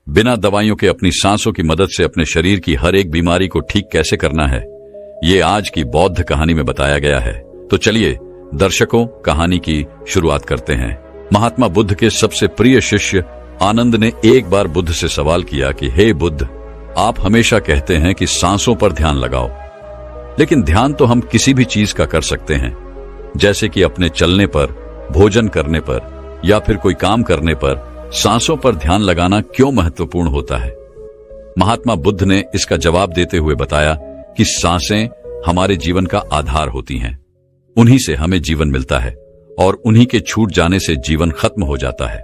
बिना दवाइयों के अपनी सांसों की मदद से अपने शरीर की हर एक बीमारी को ठीक कैसे करना है, ये आज की बौद्ध कहानी में बताया गया है। तो चलिए दर्शकों, कहानी की शुरुआत करते हैं। महात्मा बुद्ध के सबसे प्रिय शिष्य आनंद ने एक बार बुद्ध से सवाल किया कि हे बुद्ध, आप हमेशा कहते हैं कि सांसों पर ध्यान लगाओ, लेकिन ध्यान तो हम किसी भी चीज का कर सकते हैं, जैसे कि अपने चलने पर, भोजन करने पर या फिर कोई काम करने पर सांसों पर ध्यान लगाना क्यों महत्वपूर्ण होता है। महात्मा बुद्ध ने इसका जवाब देते हुए बताया कि सांसें हमारे जीवन का आधार होती हैं। उन्हीं से हमें जीवन मिलता है और उन्हीं के छूट जाने से जीवन खत्म हो जाता है।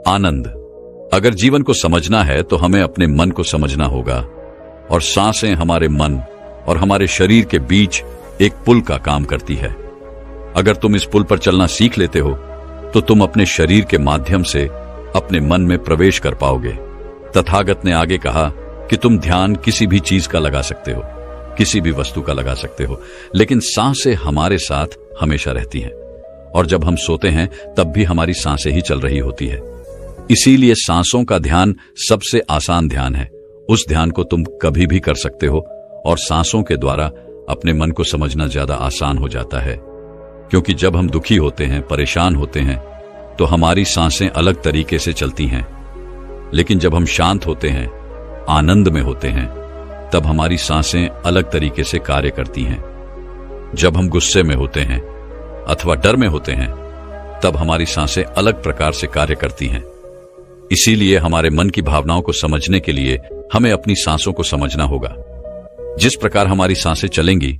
आनंद, अगर जीवन को समझना है तो हमें अपने मन को समझना होगा, और सांसें हमारे मन और हमारे शरीर के बीच एक पुल का काम करती है। अगर तुम इस पुल पर चलना सीख लेते हो तो तुम अपने शरीर के माध्यम से अपने मन में प्रवेश कर पाओगे। तथागत ने आगे कहा कि तुम ध्यान किसी भी चीज का लगा सकते हो, किसी भी वस्तु का लगा सकते हो, लेकिन सांसें हमारे साथ हमेशा रहती हैं, और जब हम सोते हैं तब भी हमारी सांसें ही चल रही होती है। इसीलिए सांसों का ध्यान सबसे आसान ध्यान है। उस ध्यान को तुम कभी भी कर सकते हो, और सांसों के द्वारा अपने मन को समझना ज्यादा आसान हो जाता है। क्योंकि जब हम दुखी होते हैं, परेशान होते हैं, तो हमारी सांसें अलग तरीके से चलती हैं, लेकिन जब हम शांत होते हैं, आनंद में होते हैं, तब हमारी सांसें अलग तरीके से कार्य करती हैं। जब हम गुस्से में होते हैं अथवा डर में होते हैं, तब हमारी सांसें अलग प्रकार से कार्य करती हैं। इसीलिए हमारे मन की भावनाओं को समझने के लिए हमें अपनी सांसों को समझना होगा। जिस प्रकार हमारी सांसें चलेंगी,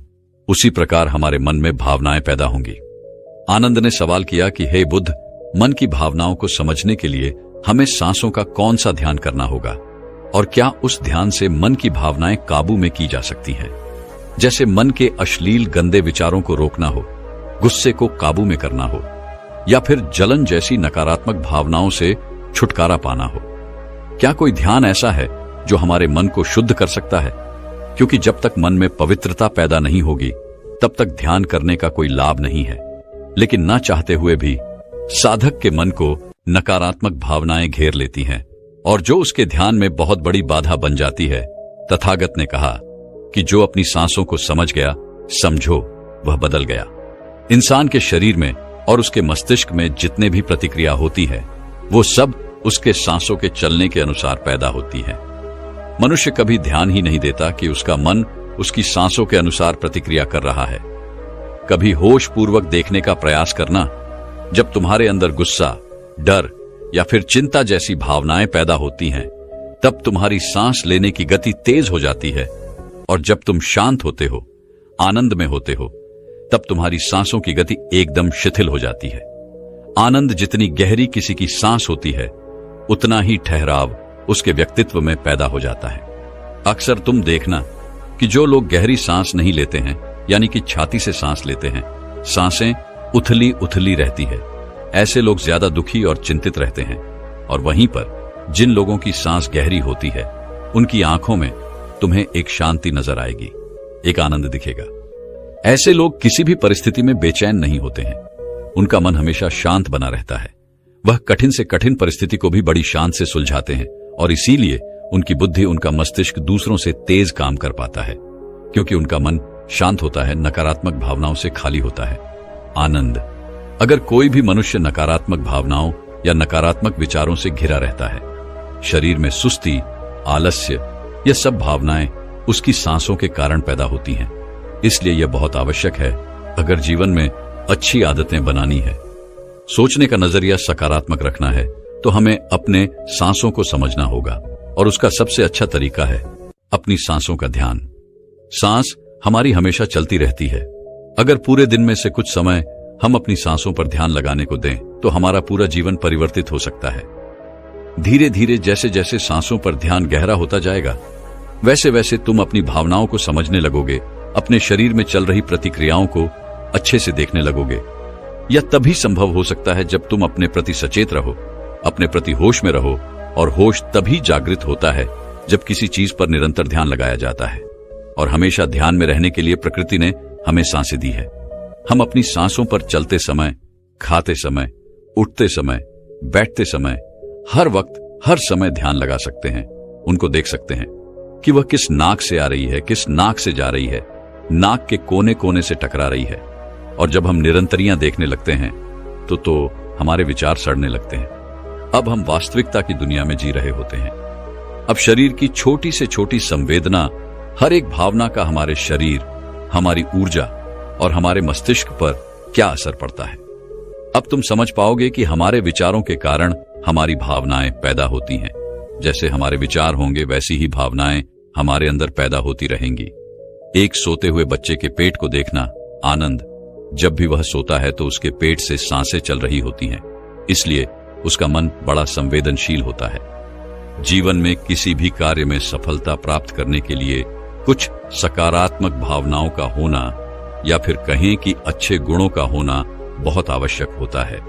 उसी प्रकार हमारे मन में भावनाएं पैदा होंगी। आनंद ने सवाल किया कि हे बुद्ध, मन की भावनाओं को समझने के लिए हमें सांसों का कौन सा ध्यान करना होगा, और क्या उस ध्यान से मन की भावनाएं काबू में की जा सकती हैं? जैसे मन के अश्लील गंदे विचारों को रोकना हो, गुस्से को काबू में करना हो, या फिर जलन जैसी नकारात्मक भावनाओं से छुटकारा पाना हो। क्या कोई ध्यान ऐसा है जो हमारे मन को शुद्ध कर सकता है? क्योंकि जब तक मन में पवित्रता पैदा नहीं होगी, तब तक ध्यान करने का कोई लाभ नहीं है। लेकिन ना चाहते हुए भी साधक के मन को नकारात्मक भावनाएं घेर लेती हैं, और जो उसके ध्यान में बहुत बड़ी बाधा बन जाती है। तथागत ने कहा कि जो अपनी सांसों को समझ गया, समझो वह बदल गया। इंसान के शरीर में और उसके मस्तिष्क में जितने भी प्रतिक्रिया होती है, वो सब उसके सांसों के चलने के अनुसार पैदा होती है। मनुष्य कभी ध्यान ही नहीं देता कि उसका मन उसकी सांसों के अनुसार प्रतिक्रिया कर रहा है। कभी होश पूर्वक देखने का प्रयास करना। जब तुम्हारे अंदर गुस्सा, डर या फिर चिंता जैसी भावनाएं पैदा होती हैं, तब तुम्हारी सांस लेने की गति तेज हो जाती है, और जब तुम शांत होते हो, आनंद में होते हो, तब तुम्हारी सांसों की गति एकदम शिथिल हो जाती है। आनंद जितनी गहरी किसी की सांस होती है, उतना ही ठहराव उसके व्यक्तित्व में पैदा हो जाता है। अक्सर तुम देखना कि जो लोग गहरी सांस नहीं लेते हैं, यानी कि छाती से सांस लेते हैं, सांसें उथली उथली रहती है। ऐसे लोग ज्यादा दुखी और चिंतित रहते हैं। और वहीं पर जिन लोगों की सांस गहरी होती है, उनकी आंखों में तुम्हें एक शांति नजर आएगी, एक आनंद दिखेगा। ऐसे लोग किसी भी परिस्थिति में बेचैन नहीं होते हैं। उनका मन हमेशा शांत बना रहता है। वह कठिन से कठिन परिस्थिति को भी बड़ी शांत से सुलझाते हैं, और इसीलिए उनकी बुद्धि, उनका मस्तिष्क दूसरों से तेज काम कर पाता है, क्योंकि उनका मन शांत होता है, नकारात्मक भावनाओं से खाली होता है। आनंद, अगर कोई भी मनुष्य नकारात्मक भावनाओं या नकारात्मक विचारों से घिरा रहता है, शरीर में सुस्ती, आलस्य, ये सब भावनाएं उसकी सांसों के कारण पैदा होती हैं। इसलिए यह बहुत आवश्यक है, अगर जीवन में अच्छी आदतें बनानी है, सोचने का नजरिया सकारात्मक रखना है, तो हमें अपने सांसों को समझना होगा। और उसका सबसे अच्छा तरीका है अपनी सांसों का ध्यान। सांस हमारी हमेशा चलती रहती है। अगर पूरे दिन में से कुछ समय हम अपनी सांसों पर ध्यान लगाने को दें, तो हमारा पूरा जीवन परिवर्तित हो सकता है। धीरे धीरे जैसे जैसे सांसों पर ध्यान गहरा होता जाएगा, वैसे वैसे तुम अपनी भावनाओं को समझने लगोगे, अपने शरीर में चल रही प्रतिक्रियाओं को अच्छे से देखने लगोगे। यह तभी संभव हो सकता है जब तुम अपने प्रति सचेत रहो, अपने प्रति होश में रहो, और होश तभी जागृत होता है जब किसी चीज पर निरंतर ध्यान लगाया जाता है। और हमेशा ध्यान में रहने के लिए प्रकृति ने हमें सांसें दी है। हम अपनी सांसों पर चलते समय, खाते समय, उठते समय, बैठते समय, हर वक्त हर समय ध्यान लगा सकते हैं, उनको देख सकते हैं कि वह किस नाक से आ रही है, किस नाक से जा रही है, नाक के कोने कोने से टकरा रही है। और जब हम निरंतरियां देखने लगते हैं तो हमारे विचार सड़ने लगते हैं। अब हम वास्तविकता की दुनिया में जी रहे होते हैं। अब शरीर की छोटी से छोटी संवेदना, हर एक भावना का हमारे शरीर, हमारी ऊर्जा और हमारे मस्तिष्क पर क्या असर पड़ता है। अब तुम समझ पाओगे कि हमारे विचारों के कारण हमारी भावनाएं पैदा होती हैं। जैसे हमारे विचार होंगे वैसी ही भावनाएं हमारे अंदर पैदा होती रहेंगी। एक सोते हुए बच्चे के पेट को देखना, आनंद। जब भी वह सोता है तो उसके पेट से सांसें चल रही होती हैं, इसलिए उसका मन बड़ा संवेदनशील होता है। जीवन में किसी भी कार्य में सफलता प्राप्त करने के लिए कुछ सकारात्मक भावनाओं का होना या फिर कहें कि अच्छे गुणों का होना बहुत आवश्यक होता है।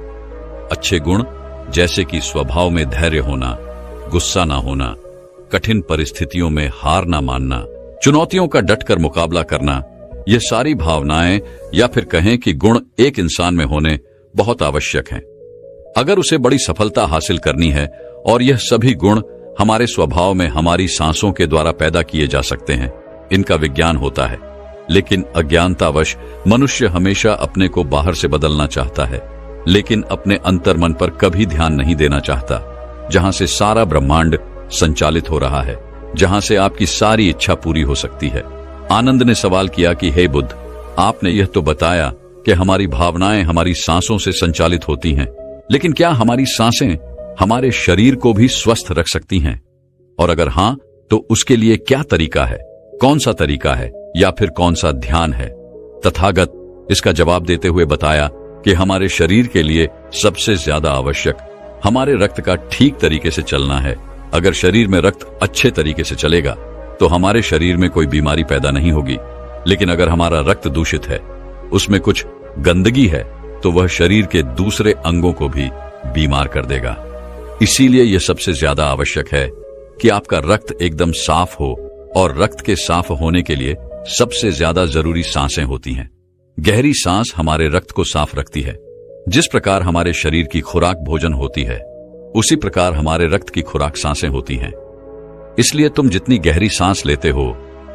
अच्छे गुण जैसे कि स्वभाव में धैर्य होना, गुस्सा ना होना, कठिन परिस्थितियों में हार ना मानना, चुनौतियों का डटकर मुकाबला करना, ये सारी भावनाएं या फिर कहें कि गुण एक इंसान में होने बहुत आवश्यक हैं अगर उसे बड़ी सफलता हासिल करनी है। और यह सभी गुण हमारे स्वभाव में हमारी सांसों के द्वारा पैदा किए जा सकते हैं। इनका विज्ञान होता है, लेकिन अज्ञानतावश मनुष्य हमेशा अपने को बाहर से बदलना चाहता है, लेकिन अपने अंतर्मन पर कभी ध्यान नहीं देना चाहता, जहां से सारा ब्रह्मांड संचालित हो रहा है, जहां से आपकी सारी इच्छा पूरी हो सकती है। आनंद ने सवाल किया कि हे बुद्ध, आपने यह तो बताया कि हमारी भावनाएं हमारी सांसों से संचालित होती हैं, लेकिन क्या हमारी सांसें हमारे शरीर को भी स्वस्थ रख सकती हैं? और अगर हां, तो उसके लिए क्या तरीका है? कौन सा तरीका है या फिर कौन सा ध्यान है? तथागत इसका जवाब देते हुए बताया कि हमारे शरीर के लिए सबसे ज्यादा आवश्यक हमारे रक्त का ठीक तरीके से चलना है। अगर शरीर में रक्त अच्छे तरीके से चलेगा तो हमारे शरीर में कोई बीमारी पैदा नहीं होगी, लेकिन अगर हमारा रक्त दूषित है, उसमें कुछ गंदगी है, तो वह शरीर के दूसरे अंगों को भी बीमार कर देगा। इसीलिए यह सबसे ज्यादा आवश्यक है कि आपका रक्त एकदम साफ हो, और रक्त के साफ होने के लिए सबसे ज्यादा जरूरी सांसें होती हैं। गहरी सांस हमारे रक्त को साफ रखती है। जिस प्रकार हमारे शरीर की खुराक भोजन होती है, उसी प्रकार हमारे रक्त की खुराक सांसें होती हैं। इसलिए तुम जितनी गहरी सांस लेते हो,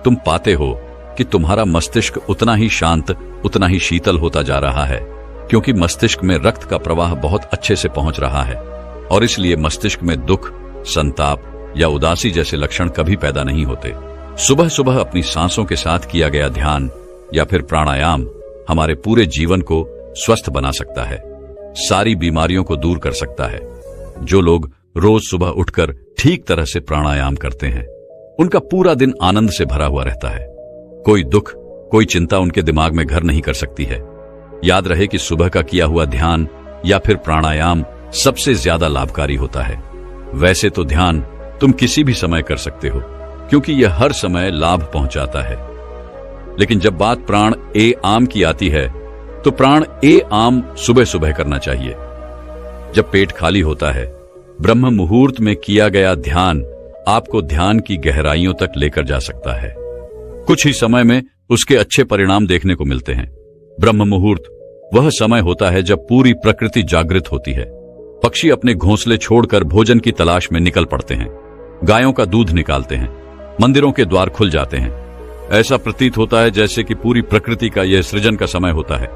तुम पाते हो कि तुम्हारा मस्तिष्क उतना ही शांत, उतना ही शीतल होता जा रहा है, क्योंकि मस्तिष्क में रक्त का प्रवाह बहुत अच्छे से पहुंच रहा है। और इसलिए मस्तिष्क में दुख, संताप या उदासी जैसे लक्षण कभी पैदा नहीं होते। सुबह सुबह अपनी सांसों के साथ किया गया ध्यान या फिर प्राणायाम हमारे पूरे जीवन को स्वस्थ बना सकता है, सारी बीमारियों को दूर कर सकता है। जो लोग रोज सुबह उठकर ठीक तरह से प्राणायाम करते हैं, उनका पूरा दिन आनंद से भरा हुआ रहता है। कोई दुख, कोई चिंता उनके दिमाग में घर नहीं कर सकती है। याद रहे कि सुबह का किया हुआ ध्यान या फिर प्राणायाम सबसे ज्यादा लाभकारी होता है। वैसे तो ध्यान तुम किसी भी समय कर सकते हो, क्योंकि यह हर समय लाभ पहुंचाता है। लेकिन जब बात प्राण ए आम की आती है, तो प्राण ए आम सुबह सुबह करना चाहिए, जब पेट खाली होता है। ब्रह्म मुहूर्त में किया गया ध्यान आपको ध्यान की गहराइयों तक लेकर जा सकता है। कुछ ही समय में उसके अच्छे परिणाम देखने को मिलते हैं। ब्रह्म मुहूर्त वह समय होता है जब पूरी प्रकृति जागृत होती है। पक्षी अपने घोंसले छोड़कर भोजन की तलाश में निकल पड़ते हैं, गायों का दूध निकालते हैं, मंदिरों के द्वार खुल जाते हैं। ऐसा प्रतीत होता है जैसे कि पूरी प्रकृति का यह सृजन का समय होता है।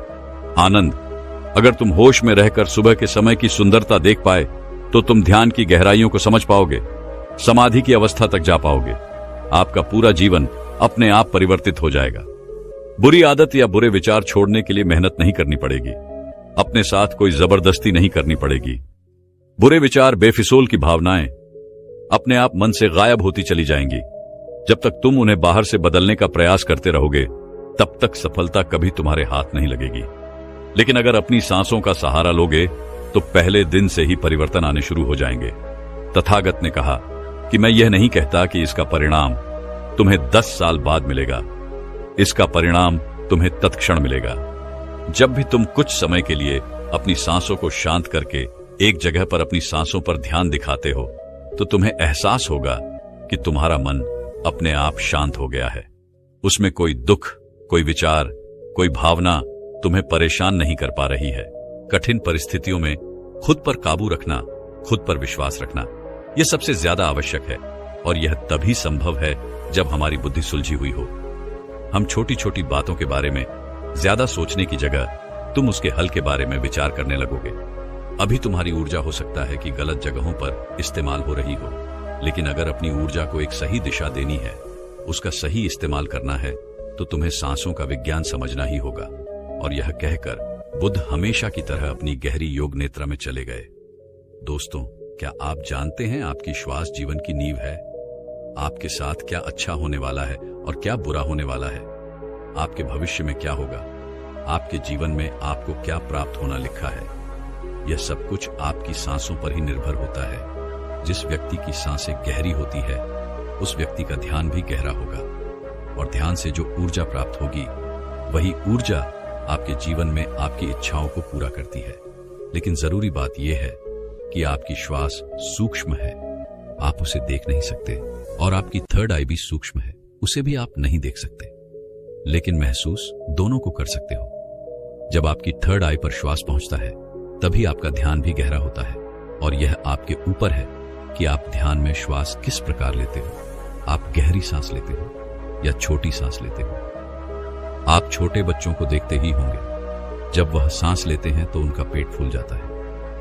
आनंद, अगर तुम होश में रहकर सुबह के समय की सुंदरता देख पाए, तो तुम ध्यान की गहराइयों को समझ पाओगे, समाधि की अवस्था तक जा पाओगे। आपका पूरा जीवन अपने आप परिवर्तित हो जाएगा। बुरी आदत या बुरे विचार छोड़ने के लिए मेहनत नहीं करनी पड़ेगी, अपने साथ कोई जबरदस्ती नहीं करनी पड़ेगी। बुरे विचार, बेफिसूल की भावनाएं अपने आप मन से गायब होती चली जाएंगी। जब तक तुम उन्हें बाहर से बदलने का प्रयास करते रहोगे, तब तक सफलता कभी तुम्हारे हाथ नहीं लगेगी। लेकिन अगर अपनी सांसों का सहारा लोगे, तो पहले दिन से ही परिवर्तन आने शुरू हो जाएंगे। तथागत ने कहा कि मैं यह नहीं कहता कि इसका परिणाम तुम्हें 10 साल बाद मिलेगा, इसका परिणाम तुम्हें तत्क्षण मिलेगा। जब भी तुम कुछ समय के लिए अपनी सांसों को शांत करके एक जगह पर अपनी सांसों पर ध्यान दिखाते हो, तो तुम्हें एहसास होगा कि तुम्हारा मन अपने आप शांत हो गया है। उसमें कोई दुख, कोई विचार, कोई भावना तुम्हें परेशान नहीं कर पा रही है। कठिन परिस्थितियों में खुद पर काबू रखना, खुद पर विश्वास रखना, यह सबसे ज्यादा आवश्यक है और यह तभी संभव है जब हमारी बुद्धि सुलझी हुई हो। हम छोटी छोटी बातों के बारे में ज्यादा सोचने की जगह तुम उसके हल के बारे में विचार करने लगोगे। अभी तुम्हारी ऊर्जा हो सकता है कि गलत जगहों पर इस्तेमाल हो रही हो, लेकिन अगर अपनी ऊर्जा को एक सही दिशा देनी है, उसका सही इस्तेमाल करना है, तो तुम्हें सांसों का विज्ञान समझना ही होगा। और यह कहकर बुद्ध हमेशा की तरह अपनी गहरी योग निद्रा में चले गए। दोस्तों, क्या आप जानते हैं आपकी श्वास जीवन की नींव है? आपके साथ क्या अच्छा होने वाला है और क्या बुरा होने वाला है? आपके भविष्य में क्या होगा? आपके जीवन में आपको क्या प्राप्त होना लिखा है? यह सब कुछ आपकी सांसों पर ही निर्भर होता है। जिस व्यक्ति की सांसें गहरी होती है, उस व्यक्ति का ध्यान भी गहरा होगा, और ध्यान से जो ऊर्जा प्राप्त होगी, वही ऊर्जा आपके जीवन में आपकी इच्छाओं को पूरा करती है। लेकिन जरूरी बात यह है कि आपकी श्वास सूक्ष्म है, आप उसे देख नहीं सकते, और आपकी थर्ड आई भी सूक्ष्म है, उसे भी आप नहीं देख सकते, लेकिन महसूस दोनों को कर सकते हो। जब आपकी थर्ड आई पर श्वास पहुंचता है, तभी आपका ध्यान भी गहरा होता है, और यह आपके ऊपर है कि आप ध्यान में श्वास किस प्रकार लेते हो। आप गहरी सांस लेते हो या छोटी सांस लेते हो। आप छोटे बच्चों को देखते ही होंगे, जब वह सांस लेते हैं तो उनका पेट फूल जाता है,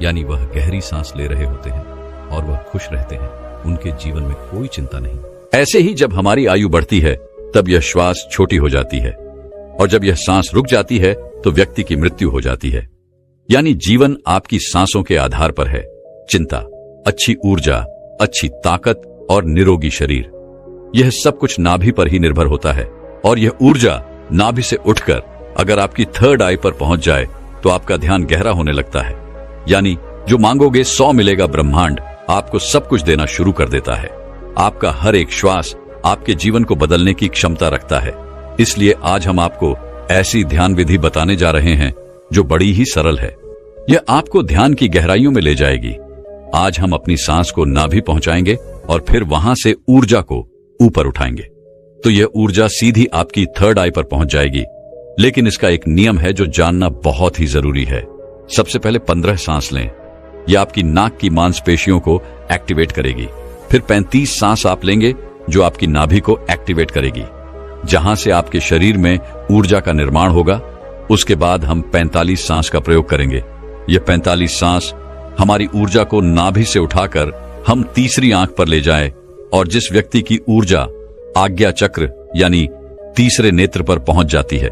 यानी वह गहरी सांस ले रहे होते हैं और वह खुश रहते हैं, उनके जीवन में कोई चिंता नहीं। ऐसे ही जब हमारी आयु बढ़ती है, तब यह श्वास छोटी हो जाती है, और जब यह सांस रुक जाती है तो व्यक्ति की मृत्यु हो जाती है। यानी जीवन आपकी सांसों के आधार पर है। चिंता, अच्छी ऊर्जा, अच्छी ताकत और निरोगी शरीर, यह सब कुछ नाभि पर ही निर्भर होता है। और यह ऊर्जा नाभि से उठकर अगर आपकी थर्ड आई पर पहुंच जाए तो आपका ध्यान गहरा होने लगता है। यानी जो मांगोगे 100 मिलेगा ब्रह्मांड आपको सब कुछ देना शुरू कर देता है। आपका हर एक श्वास आपके जीवन को बदलने की क्षमता रखता है। इसलिए आज हम आपको ऐसी ध्यान विधि बताने जा रहे हैं जो बड़ी ही सरल है। यह आपको ध्यान की गहराइयों में ले जाएगी। आज हम अपनी सांस को नाभि पहुंचाएंगे और फिर वहां से ऊर्जा को ऊपर उठाएंगे, तो यह ऊर्जा सीधी आपकी थर्ड आई पर पहुंच जाएगी। लेकिन इसका एक नियम है जो जानना बहुत ही जरूरी है। सबसे पहले 15 सांस लें। यह आपकी नाक की मांसपेशियों को एक्टिवेट करेगी। फिर 35 सांस आप लेंगे जो आपकी नाभि को एक्टिवेट करेगी, जहां से आपके शरीर में ऊर्जा का निर्माण होगा। उसके बाद हम 45 सांस का प्रयोग करेंगे। यह 45 सांस हमारी ऊर्जा को नाभि से उठाकर हम तीसरी आंख पर ले जाए, और जिस व्यक्ति की ऊर्जा आज्ञा चक्र यानी तीसरे नेत्र पर पहुंच जाती है,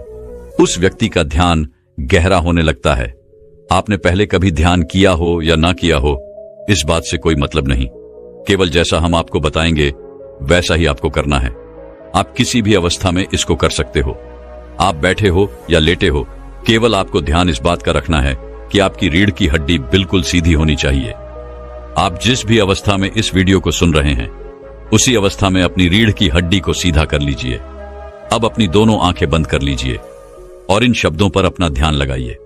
उस व्यक्ति का ध्यान गहरा होने लगता है। आपने पहले कभी ध्यान किया हो या ना किया हो, इस बात से कोई मतलब नहीं। केवल जैसा हम आपको बताएंगे वैसा ही आपको करना है। आप किसी भी अवस्था में इसको कर सकते हो। आप बैठे हो या लेटे हो, केवल आपको ध्यान इस बात का रखना है कि आपकी रीढ़ की हड्डी बिल्कुल सीधी होनी चाहिए। आप जिस भी अवस्था में इस वीडियो को सुन रहे हैं, उसी अवस्था में अपनी रीढ़ की हड्डी को सीधा कर लीजिए। अब अपनी दोनों आंखें बंद कर लीजिए और इन शब्दों पर अपना ध्यान लगाइए।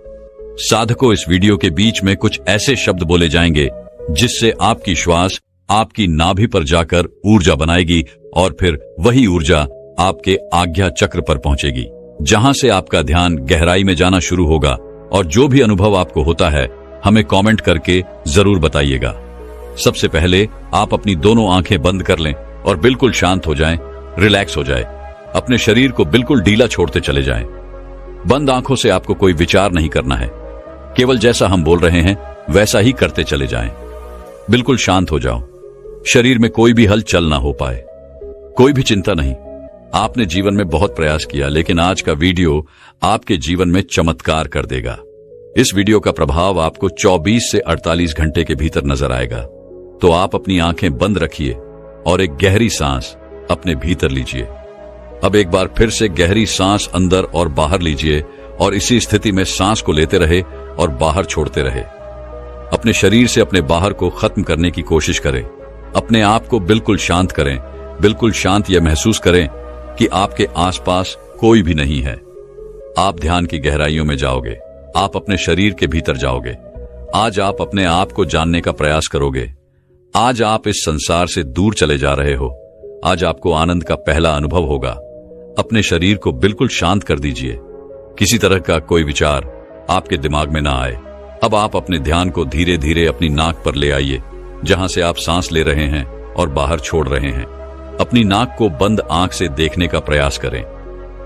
साधकों, इस वीडियो के बीच में कुछ ऐसे शब्द बोले जाएंगे जिससे आपकी श्वास आपकी नाभि पर जाकर ऊर्जा बनाएगी, और फिर वही ऊर्जा आपके आज्ञा चक्र पर पहुंचेगी, जहां से आपका ध्यान गहराई में जाना शुरू होगा। और जो भी अनुभव आपको होता है, हमें कमेंट करके जरूर बताइएगा। सबसे पहले आप अपनी दोनों आंखें बंद कर लें और बिल्कुल शांत हो जाएं, रिलैक्स हो जाएं। अपने शरीर को बिल्कुल ढीला छोड़ते चले जाएं। बंद आंखों से आपको कोई विचार नहीं करना है, केवल जैसा हम बोल रहे हैं वैसा ही करते चले जाएं। बिल्कुल शांत हो जाओ। शरीर में कोई भी हलचल ना हो पाए, कोई भी चिंता नहीं। आपने जीवन में बहुत प्रयास किया, लेकिन आज का वीडियो आपके जीवन में चमत्कार कर देगा। इस वीडियो का प्रभाव आपको 24 से 48 घंटे के भीतर नजर आएगा। तो आप अपनी आंखें बंद रखिए और एक गहरी सांस अपने भीतर लीजिए। अब एक बार फिर से गहरी सांस अंदर और बाहर लीजिए, और इसी स्थिति में सांस को लेते रहे और बाहर छोड़ते रहे। अपने शरीर से अपने बाहर को खत्म करने की कोशिश करें। अपने आप को बिल्कुल शांत करें। बिल्कुल शांत यह महसूस करें कि आपके आसपास कोई भी नहीं है। आप ध्यान की गहराइयों में जाओगे। आप अपने शरीर के भीतर जाओगे। आज आप अपने आप को जानने का प्रयास करोगे। आज आप इस संसार से दूर चले जा रहे हो। आज आपको आनंद का पहला अनुभव होगा। अपने शरीर को बिल्कुल शांत कर दीजिए। किसी तरह का कोई विचार आपके दिमाग में ना आए। अब आप अपने ध्यान को धीरे धीरे अपनी नाक पर ले आइए जहां से आप सांस ले रहे हैं और बाहर छोड़ रहे हैं। अपनी नाक को बंद आंख से देखने का प्रयास करें।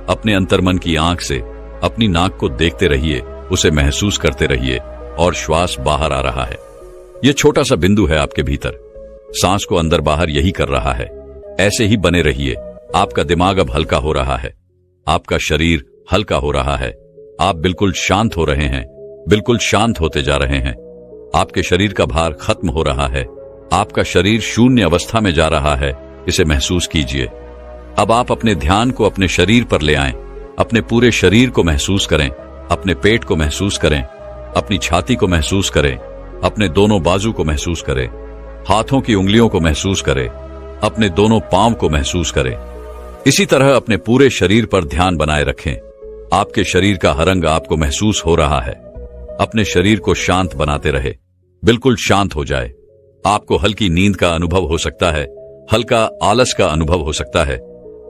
अपने अंतर्मन की आंख से अपनी नाक को देखते रहिए, उसे महसूस करते रहिए और श्वास बाहर आ रहा है। यह छोटा सा बिंदु है आपके भीतर, सांस को अंदर बाहर यही कर रहा है। ऐसे ही बने रहिए। आपका दिमाग अब हल्का हो रहा है, आपका शरीर हल्का हो रहा है, आप बिल्कुल शांत हो रहे हैं, बिल्कुल शांत होते जा रहे हैं। आपके शरीर का भार खत्म हो रहा है, आपका शरीर शून्य अवस्था में जा रहा है। इसे महसूस कीजिए। अब आप अपने ध्यान को अपने शरीर पर ले आएं, अपने पूरे शरीर को महसूस करें, अपने पेट को महसूस करें, अपनी छाती को महसूस करें, अपने दोनों बाजू को महसूस करें, हाथों की उंगलियों को महसूस करें, अपने दोनों पांव को महसूस करें। इसी तरह अपने पूरे शरीर पर ध्यान बनाए रखें। आपके शरीर का हर अंग आपको महसूस हो रहा है। अपने शरीर को शांत बनाते रहे, बिल्कुल शांत हो जाए। आपको हल्की नींद का अनुभव हो सकता है, हल्का आलस का अनुभव हो सकता है,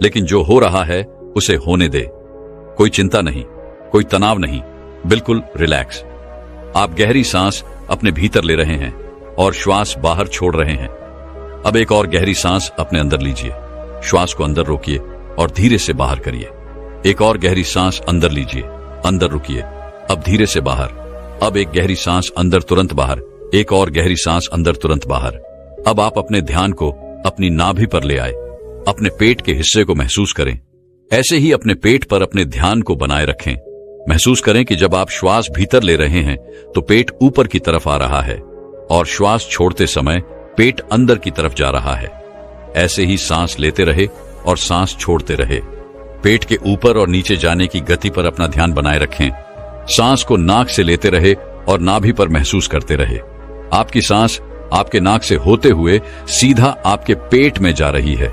लेकिन जो हो रहा है उसे होने दे। कोई चिंता नहीं, कोई तनाव नहीं, बिल्कुल रिलैक्स। आप गहरी सांस अपने भीतर ले रहे हैं और श्वास बाहर छोड़ रहे हैं। अब एक और गहरी सांस अपने अंदर लीजिए, श्वास को अंदर रोकिए और धीरे से बाहर करिए। एक और गहरी सांस अंदर लीजिए, अंदर रुकिए, अब धीरे से बाहर। अब एक गहरी सांस अंदर, तुरंत बाहर। एक और गहरी सांस अंदर, तुरंत बाहर। अब आप अपने ध्यान को अपनी नाभि पर ले आए, अपने पेट के हिस्से को महसूस करें। ऐसे ही अपने पेट पर अपने ध्यान को बनाए रखें। महसूस करें कि जब आप श्वास भीतर ले रहे हैं तो पेट ऊपर की तरफ आ रहा है और श्वास छोड़ते समय पेट अंदर की तरफ जा रहा है। ऐसे ही सांस लेते रहे और सांस छोड़ते रहे। पेट के ऊपर और नीचे जाने की गति पर अपना ध्यान बनाए रखें। सांस को नाक से लेते रहे और नाभि पर महसूस करते रहे। आपकी सांस आपके नाक से होते हुए सीधा आपके पेट में जा रही है।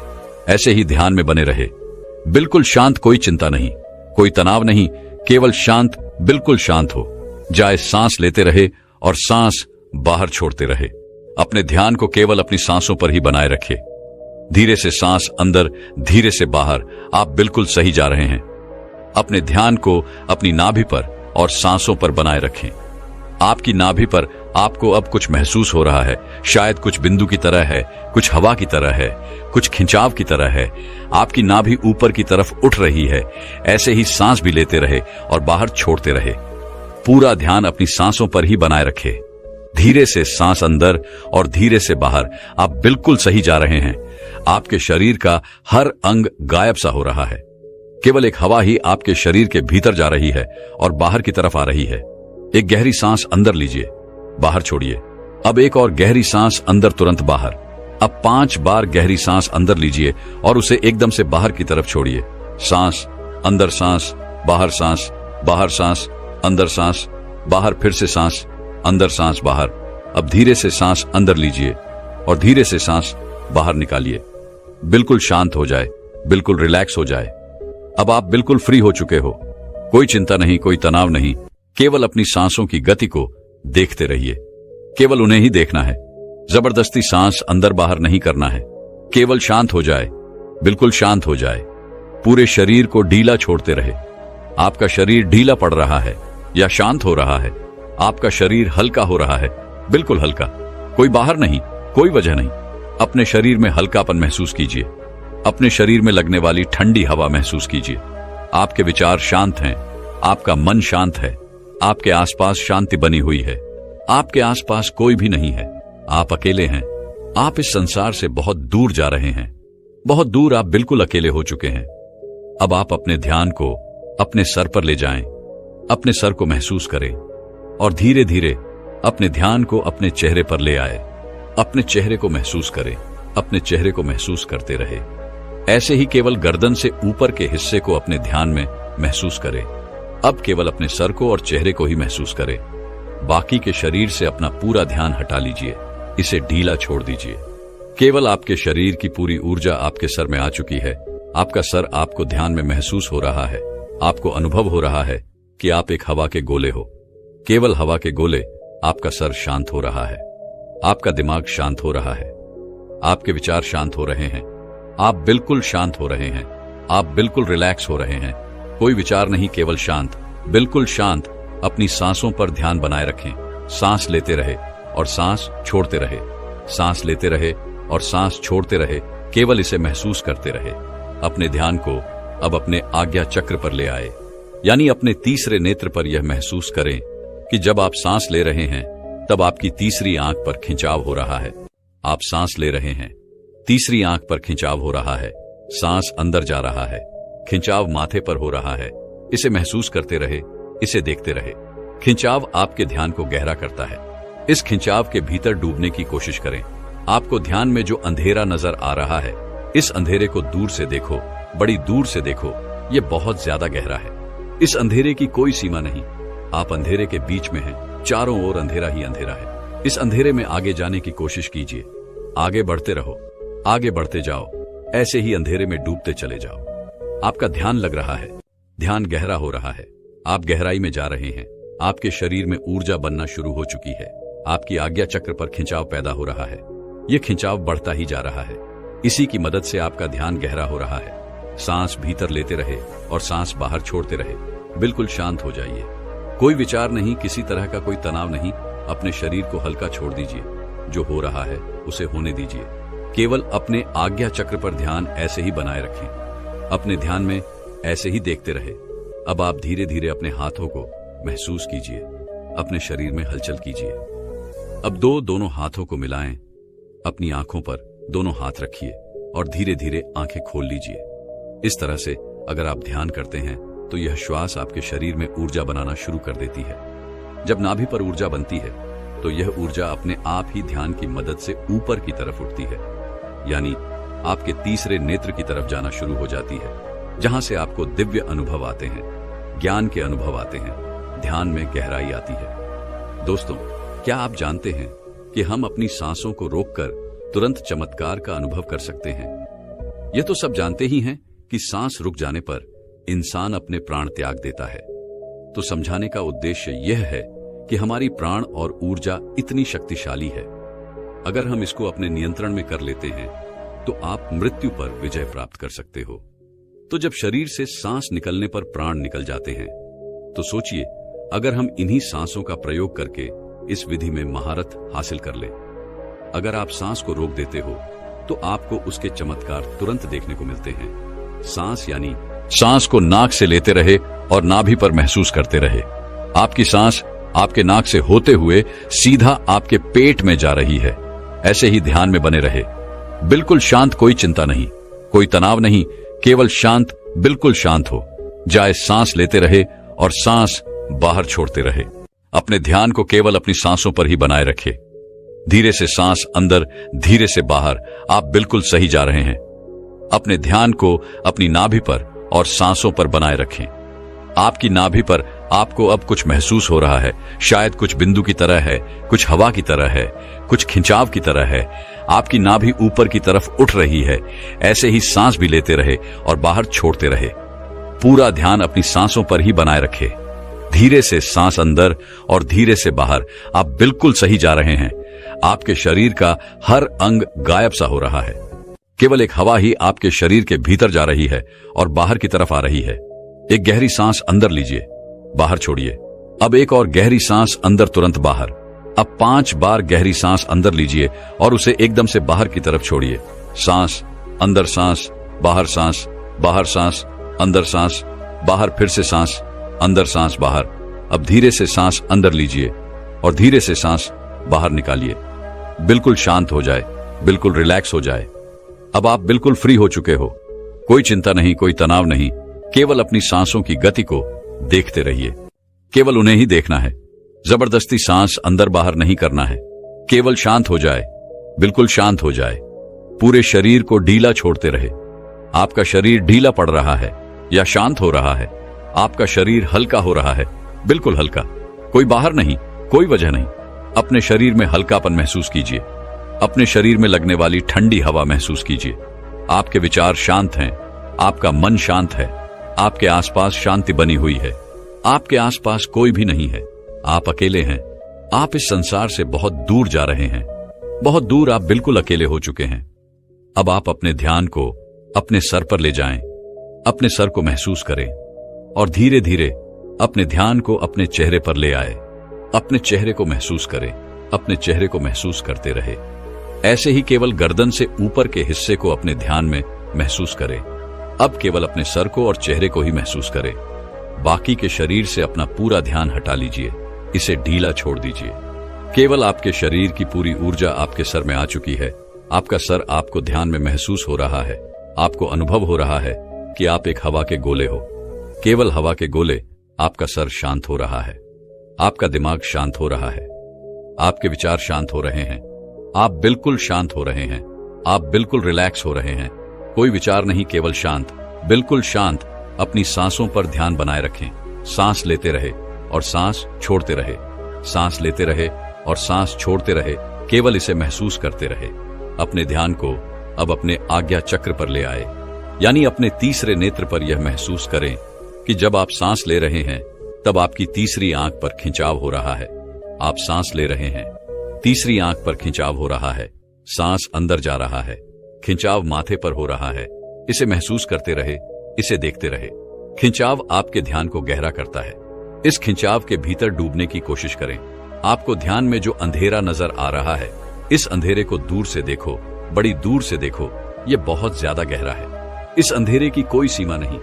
ऐसे ही ध्यान में बने रहे, बिल्कुल शांत, कोई चिंता नहीं, कोई तनाव नहीं, केवल शांत, बिल्कुल शांत हो जाए। सांस लेते रहे और सांस बाहर छोड़ते रहे। अपने ध्यान को केवल अपनी सांसों पर ही बनाए रखे। धीरे से सांस अंदर, धीरे से बाहर। आप बिल्कुल सही जा रहे हैं। अपने ध्यान को अपनी नाभि पर और सांसों पर बनाए रखें। आपकी नाभि पर आपको अब कुछ महसूस हो रहा है, शायद कुछ बिंदु की तरह है, कुछ हवा की तरह है, कुछ खिंचाव की तरह है। आपकी नाभि ऊपर की तरफ उठ रही है। ऐसे ही सांस भी लेते रहे और बाहर छोड़ते रहे। पूरा ध्यान अपनी सांसों पर ही बनाए रखे। धीरे से सांस अंदर और धीरे से बाहर। आप बिल्कुल सही जा रहे हैं। आपके शरीर का हर अंग गायब सा हो रहा है। केवल एक हवा ही आपके शरीर के भीतर जा रही है और बाहर की तरफ आ रही है। एक गहरी सांस अंदर लीजिए, बाहर छोड़िए। अब एक और गहरी सांस अंदर, तुरंत बाहर। अब 5 बार गहरी सांस अंदर लीजिए और उसे एकदम से बाहर की तरफ छोड़िए। सांस अंदर, सांस बाहर, सांस बाहर, सांस अंदर, सांस बाहर, फिर से सांस अंदर, सांस बाहर। अब धीरे से सांस अंदर लीजिए और धीरे से सांस बाहर निकालिए। बिल्कुल शांत हो जाए, बिल्कुल रिलैक्स हो जाए। अब आप बिल्कुल फ्री हो चुके हो। कोई चिंता नहीं, कोई तनाव नहीं, केवल अपनी सांसों की गति को देखते रहिए। केवल उन्हें ही देखना है। जबरदस्ती सांस अंदर बाहर नहीं करना है। केवल शांत हो जाए, बिल्कुल शांत हो जाए। पूरे शरीर को ढीला छोड़ते रहे। आपका शरीर ढीला पड़ रहा है या शांत हो रहा है। आपका शरीर हल्का हो रहा है, बिल्कुल हल्का, कोई बाहर नहीं, कोई वजह नहीं। अपने शरीर में हल्कापन महसूस कीजिए। अपने शरीर में लगने वाली ठंडी हवा महसूस कीजिए। आपके विचार शांत हैं, आपका मन शांत है, आपके आसपास शांति बनी हुई है। आपके आसपास कोई भी नहीं है, आप अकेले हैं। आप इस संसार से बहुत दूर जा रहे हैं, बहुत दूर। आप बिल्कुल अकेले हो चुके हैं। अब आप अपने ध्यान को अपने सर पर ले जाएं, अपने सर को महसूस करें और धीरे धीरे अपने ध्यान को अपने चेहरे पर ले आए। अपने चेहरे को महसूस करें, अपने चेहरे को महसूस करते रहे। ऐसे ही केवल गर्दन से ऊपर के हिस्से को अपने ध्यान में महसूस करें। अब केवल अपने सर को और चेहरे को ही महसूस करें। बाकी के शरीर से अपना पूरा ध्यान हटा लीजिए, इसे ढीला छोड़ दीजिए। केवल आपके शरीर की पूरी ऊर्जा आपके सर में आ चुकी है। आपका सर आपको ध्यान में महसूस हो रहा है। आपको अनुभव हो रहा है कि आप एक हवा के गोले हो। केवल हवा के गोले। आपका सर शांत हो रहा है, आपका दिमाग शांत हो रहा है, आपके विचार शांत हो रहे हैं। आप बिल्कुल शांत हो रहे हैं, आप बिल्कुल रिलैक्स हो रहे हैं। कोई विचार नहीं, केवल शांत, बिल्कुल शांत। अपनी सांसों पर ध्यान बनाए रखें। सांस लेते रहे और सांस छोड़ते रहे। सांस लेते रहे और सांस छोड़ते रहे, केवल इसे महसूस करते रहे। अपने ध्यान को अब अपने आज्ञा चक्र पर ले आए, यानी अपने तीसरे नेत्र पर यह महसूस करें कि जब आप सांस ले रहे हैं तब आपकी तीसरी आंख पर खिंचाव हो रहा है। आप सांस ले रहे हैं, तीसरी आंख पर खिंचाव हो रहा है, सांस अंदर जा रहा है, खिंचाव माथे पर हो रहा है। इसे महसूस करते रहे, इसे देखते रहे। खिंचाव आपके ध्यान को गहरा करता है। इस खिंचाव के भीतर डूबने की कोशिश करें। आपको ध्यान में जो अंधेरा नजर आ रहा है, इस अंधेरे को दूर से देखो, बड़ी दूर से देखो। ये बहुत ज्यादा गहरा है। इस अंधेरे की कोई सीमा नहीं। आप अंधेरे के बीच में हैं, चारों ओर अंधेरा ही अंधेरा है। इस अंधेरे में आगे जाने की कोशिश कीजिए। आगे बढ़ते रहो, आगे बढ़ते जाओ, ऐसे ही अंधेरे में डूबते चले जाओ। आपका ध्यान लग रहा है, ध्यान गहरा हो रहा है। आप गहराई में जा रहे हैं। आपके शरीर में ऊर्जा बनना शुरू हो चुकी है। आपकी आज्ञा चक्र पर खिंचाव पैदा हो रहा है। यह खिंचाव बढ़ता ही जा रहा है। इसी की मदद से आपका ध्यान गहरा हो रहा है। सांस भीतर लेते रहे और सांस बाहर छोड़ते रहे। बिल्कुल शांत हो जाइए। कोई विचार नहीं, किसी तरह का कोई तनाव नहीं। अपने शरीर को हल्का छोड़ दीजिए। जो हो रहा है उसे होने दीजिए। केवल अपने आज्ञा चक्र पर ध्यान ऐसे ही बनाए रखें। अपने ध्यान में ऐसे ही देखते रहे। अब आप धीरे धीरे अपने हाथों को महसूस कीजिए। अपने शरीर में हलचल कीजिए। अब दोनों हाथों को मिलाएं। अपनी आंखों पर दोनों हाथ रखिए और धीरे धीरे आंखें खोल लीजिए। इस तरह से अगर आप ध्यान करते हैं तो यह श्वास आपके शरीर में ऊर्जा बनाना शुरू कर देती है। जब नाभि पर ऊर्जा बनती है तो यह ऊर्जा अपने आप ही ध्यान की मदद से ऊपर की तरफ उठती है, यानी आपके तीसरे नेत्र की तरफ जाना शुरू हो जाती है, जहां से आपको दिव्य अनुभव आते हैं, ज्ञान के अनुभव आते हैं, ध्यान में गहराई आती है। दोस्तों, क्या आप जानते हैं कि हम अपनी सांसों को रोककर तुरंत चमत्कार का अनुभव कर सकते हैं? यह तो सब जानते ही हैं कि सांस रुक जाने पर इंसान अपने प्राण त्याग देता है। तो समझाने का उद्देश्य यह है कि हमारी प्राण और ऊर्जा इतनी शक्तिशाली है। अगर हम इसको अपने नियंत्रण में कर लेते हैं तो आप मृत्यु पर विजय प्राप्त कर सकते हो। तो जब शरीर से सांस निकलने पर प्राण निकल जाते हैं तो सोचिए, अगर हम इन्हीं सांसों का प्रयोग करके इस विधि में महारत हासिल कर लें। अगर आप सांस को रोक देते हो तो आपको उसके चमत्कार तुरंत देखने को मिलते हैं। सांस यानी सांस को नाक से लेते रहे और नाभि पर महसूस करते रहे। आपकी सांस आपके नाक से होते हुए सीधा आपके पेट में जा रही है। ऐसे ही ध्यान में बने रहे। बिल्कुल शांत, कोई चिंता नहीं, कोई तनाव नहीं, केवल शांत, बिल्कुल शांत हो जाए। सांस लेते रहे और सांस बाहर छोड़ते रहे। अपने ध्यान को केवल अपनी सांसों पर ही बनाए रखे। धीरे से सांस अंदर, धीरे से बाहर। आप बिल्कुल सही जा रहे हैं। अपने ध्यान को अपनी नाभि पर और सांसों पर बनाए रखें। आपकी नाभि पर आपको अब कुछ महसूस हो रहा है। शायद कुछ बिंदु की तरह है, कुछ हवा की तरह है, कुछ खिंचाव की तरह है। आपकी नाभि ऊपर की तरफ उठ रही है। ऐसे ही सांस भी लेते रहे और बाहर छोड़ते रहे। पूरा ध्यान अपनी सांसों पर ही बनाए रखे। धीरे से सांस अंदर और धीरे से बाहर। आप बिल्कुल सही जा रहे हैं। आपके शरीर का हर अंग गायब सा हो रहा है। केवल एक हवा ही आपके शरीर के भीतर जा रही है और बाहर की तरफ आ रही है। एक गहरी सांस अंदर लीजिए, बाहर छोड़िए। अब एक और गहरी सांस अंदर, तुरंत बाहर। अब 5 बार गहरी सांस अंदर लीजिए और उसे एकदम से बाहर की तरफ छोड़िए। सांस अंदर, सांस बाहर, सांस बाहर, सांस अंदर, सांस बाहर, फिर से सांस अंदर, सांस बाहर। अब धीरे से सांस अंदर लीजिए और धीरे से सांस बाहर निकालिए। बिल्कुल शांत हो जाए, बिल्कुल रिलैक्स हो जाए। अब आप बिल्कुल फ्री हो चुके हो। कोई चिंता नहीं, कोई तनाव नहीं। केवल अपनी सांसों की गति को देखते रहिए। केवल उन्हें ही देखना है। जबरदस्ती सांस अंदर बाहर नहीं करना है। केवल शांत हो जाए, बिल्कुल शांत हो जाए। पूरे शरीर को ढीला छोड़ते रहे। आपका शरीर ढीला पड़ रहा है या शांत हो रहा है। आपका शरीर हल्का हो रहा है, बिल्कुल हल्का। कोई बाहर नहीं, कोई वजह नहीं। अपने शरीर में हल्कापन महसूस कीजिए। अपने शरीर में लगने वाली ठंडी हवा महसूस कीजिए। आपके विचार शांत हैं। आपका मन शांत है। आपके आसपास शांति बनी हुई है। आपके आसपास कोई भी नहीं है। आप अकेले हैं। आप इस संसार से बहुत दूर जा रहे हैं। बहुत दूर। आप बिल्कुल अकेले हो चुके हैं। अब आप अपने ध्यान को अपने सर पर ले जाएं। अपने सर को महसूस करें और धीरे धीरे अपने ध्यान को अपने चेहरे पर ले आए। अपने चेहरे को महसूस करें। अपने चेहरे को महसूस करते रहे। ऐसे ही केवल गर्दन से ऊपर के हिस्से को अपने ध्यान में महसूस करें। अब केवल अपने सर को और चेहरे को ही महसूस करें। बाकी के शरीर से अपना पूरा ध्यान हटा लीजिए, इसे ढीला छोड़ दीजिए। केवल आपके शरीर की पूरी ऊर्जा आपके सर में आ चुकी है। आपका सर आपको ध्यान में महसूस हो रहा है। आपको अनुभव हो रहा है कि आप एक हवा के गोले हो। केवल हवा के गोले। आपका सर शांत हो रहा है, आपका दिमाग शांत हो रहा है, आपके विचार शांत हो रहे हैं, आप बिल्कुल शांत हो रहे हैं, आप बिल्कुल रिलैक्स हो रहे हैं। कोई विचार नहीं, केवल शांत, बिल्कुल शांत। अपनी सांसों पर ध्यान बनाए रखें। सांस लेते रहे और सांस छोड़ते रहे, सांस लेते रहे और सांस छोड़ते रहे। केवल इसे महसूस करते रहे। अपने ध्यान को अब अपने आज्ञा चक्र पर ले आए, यानी अपने तीसरे नेत्र पर। यह महसूस करें कि जब आप सांस ले रहे हैं तब आपकी तीसरी आंख पर खिंचाव हो रहा है। आप सांस ले रहे हैं, तीसरी आंख पर खिंचाव हो रहा है, सांस अंदर जा रहा है, खिंचाव माथे पर हो रहा है। इसे महसूस करते रहे, इसे देखते रहे। खिंचाव आपके ध्यान को गहरा करता है। इस खिंचाव के भीतर डूबने की कोशिश करें। आपको ध्यान में जो अंधेरा नजर आ रहा है, इस अंधेरे को दूर से देखो, बड़ी दूर से देखो। यह बहुत ज्यादा गहरा है। इस अंधेरे की कोई सीमा नहीं।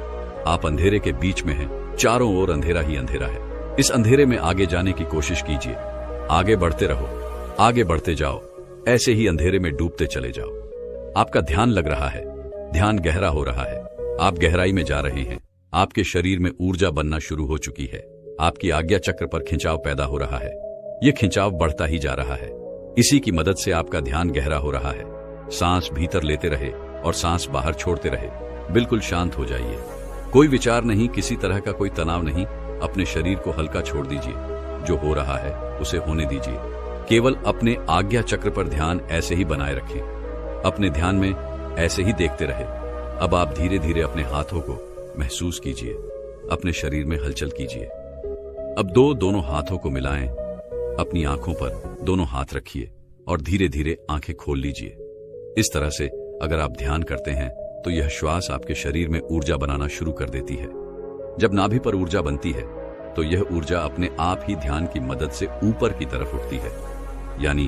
आप अंधेरे के बीच में हैं, चारों ओर अंधेरा ही अंधेरा है। इस अंधेरे में आगे जाने की कोशिश कीजिए। आगे बढ़ते रहो, आगे बढ़ते जाओ, ऐसे ही अंधेरे में डूबते चले जाओ। आपका ध्यान लग रहा है, ध्यान गहरा हो रहा है। आप गहराई में जा रहे हैं। आपके शरीर में ऊर्जा बनना शुरू हो चुकी है। आपकी आज्ञा चक्र पर खिंचाव पैदा हो रहा है। यह खिंचाव बढ़ता ही जा रहा है। इसी की मदद से आपका ध्यान गहरा हो रहा है। सांस भीतर लेते रहे और सांस बाहर छोड़ते रहे। बिल्कुल शांत हो जाइए। कोई विचार नहीं, किसी तरह का कोई तनाव नहीं। अपने शरीर को हल्का छोड़ दीजिए। जो हो रहा है उसे होने दीजिए। केवल अपने आज्ञा चक्र पर ध्यान ऐसे ही बनाए रखें। अपने ध्यान में ऐसे ही देखते रहे। अब आप धीरे धीरे अपने हाथों को महसूस कीजिए। अपने शरीर में हलचल कीजिए। अब दोनों हाथों को मिलाएं। अपनी आंखों पर दोनों हाथ रखिए और धीरे धीरे आंखें खोल लीजिए। इस तरह से अगर आप ध्यान करते हैं तो यह श्वास आपके शरीर में ऊर्जा बनाना शुरू कर देती है। जब नाभि पर ऊर्जा बनती है तो यह ऊर्जा अपने आप ही ध्यान की मदद से ऊपर की तरफ उठती है, यानी